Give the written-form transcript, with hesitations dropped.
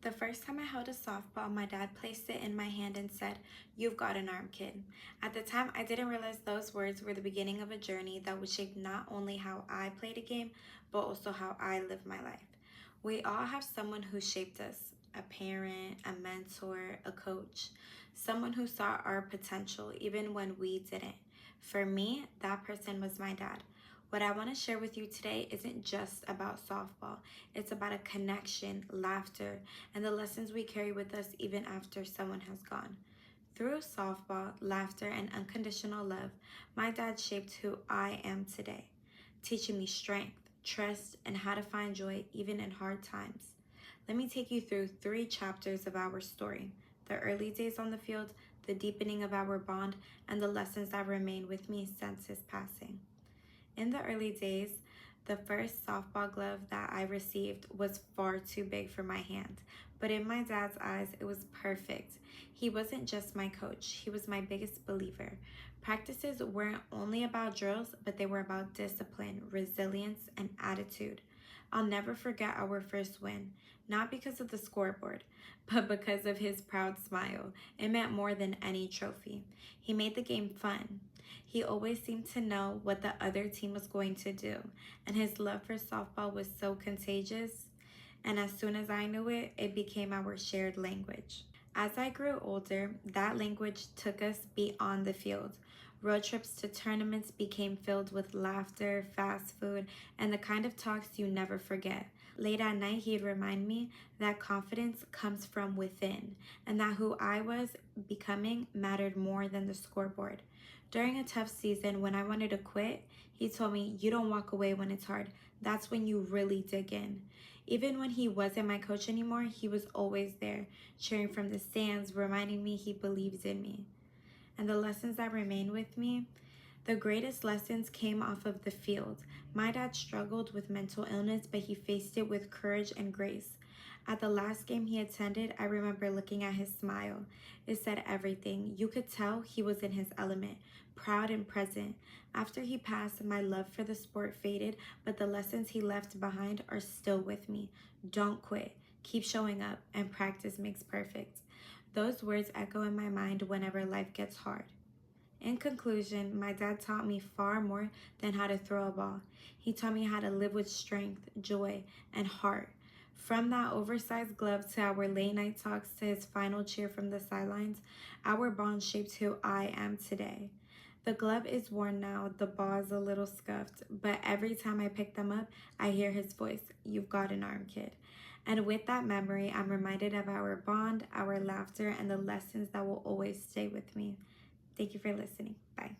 The first time I held a softball, my dad placed it in my hand and said, "You've got an arm, kid." At the time, I didn't realize those words were the beginning of a journey that would shape not only how I played a game, but also how I live my life. We all have someone who shaped us: a parent, a mentor, a coach, someone who saw our potential even when we didn't. For me, that person was my dad. What I want to share with you today isn't just about softball. It's about a connection, laughter, and the lessons we carry with us even after someone has gone. Through softball, laughter, and unconditional love, my dad shaped who I am today, teaching me strength, trust, and how to find joy even in hard times. Let me take you through 3 chapters of our story: the early days on the field, the deepening of our bond, and the lessons that remain with me since his passing. In the early days, the first softball glove that I received was far too big for my hand, but in my dad's eyes, it was perfect. He wasn't just my coach, he was my biggest believer. Practices weren't only about drills, but they were about discipline, resilience, and attitude. I'll never forget our first win, not because of the scoreboard, but because of his proud smile. It meant more than any trophy. He made the game fun. He always seemed to know what the other team was going to do, and his love for softball was so contagious. And as soon as I knew it, it became our shared language. As I grew older, that language took us beyond the field. Road trips to tournaments became filled with laughter, fast food, and the kind of talks you never forget. Late at night, he'd remind me that confidence comes from within, and that who I was becoming mattered more than the scoreboard. During a tough season when I wanted to quit, he told me, "You don't walk away when it's hard. That's when you really dig in." Even when he wasn't my coach anymore, he was always there, cheering from the stands, reminding me he believes in me. And the lessons that remain with me, the greatest lessons came off of the field. My dad struggled with mental illness, but he faced it with courage and grace. At the last game he attended, I remember looking at his smile. It said everything. You could tell he was in his element, proud and present. After he passed, my love for the sport faded, but the lessons he left behind are still with me. Don't quit. Keep showing up, and practice makes perfect. Those words echo in my mind whenever life gets hard. In conclusion, my dad taught me far more than how to throw a ball. He taught me how to live with strength, joy, and heart. From that oversized glove to our late night talks to his final cheer from the sidelines, our bond shaped who I am today. The glove is worn now, the ball is a little scuffed, but every time I pick them up, I hear his voice: "You've got an arm, kid." And with that memory, I'm reminded of our bond, our laughter, and the lessons that will always stay with me. Thank you for listening. Bye.